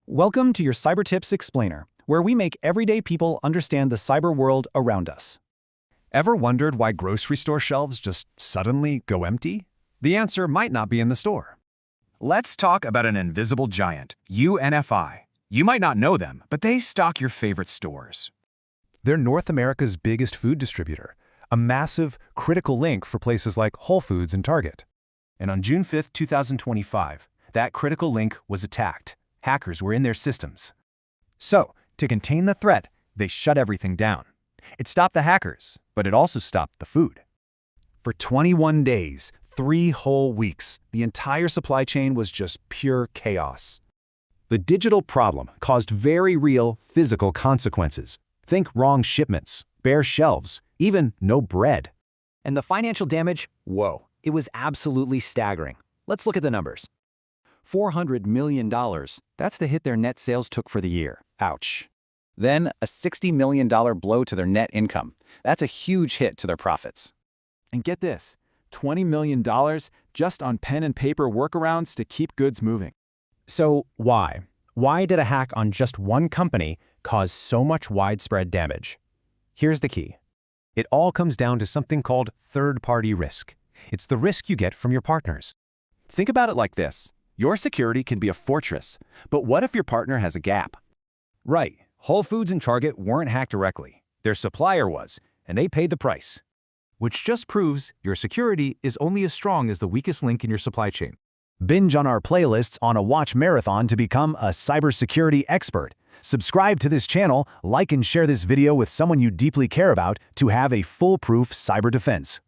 Welcome to your Cyber Tips Explainer, where we make everyday people understand the cyber world around us. Ever wondered why grocery store shelves just suddenly go empty? The answer might not be in the store. Let's talk about an invisible giant, UNFI. You might not know them, but they stock your favorite stores. They're North America's biggest food distributor, a massive, critical link for places like Whole Foods and Target. And on June 5, 2025, that critical link was attacked. Hackers were in their systems. So, to contain the threat, they shut everything down. It stopped the hackers, but it also stopped the food. For 21 days, 3 whole weeks, the entire supply chain was just pure chaos. The digital problem caused very real physical consequences. Think wrong shipments, bare shelves, even no bread. And the financial damage? Whoa, it was absolutely staggering. Let's look at the numbers. $400 million. That's the hit their net sales took for the year. Ouch. Then a $60 million blow to their net income. That's a huge hit to their profits. And get this, $20 million just on pen and paper workarounds to keep goods moving. So why? Why did a hack on just one company cause so much widespread damage? Here's the key. It all comes down to something called third-party risk. It's the risk you get from your partners. Think about it like this. Your security can be a fortress, but what if your partner has a gap? Right. Whole Foods and Target weren't hacked directly. Their supplier was, and they paid the price. Which just proves your security is only as strong as the weakest link in your supply chain. Binge on our playlists on a watch marathon to become a cybersecurity expert. Subscribe to this channel, like and share this video with someone you deeply care about to have a foolproof cyber defense.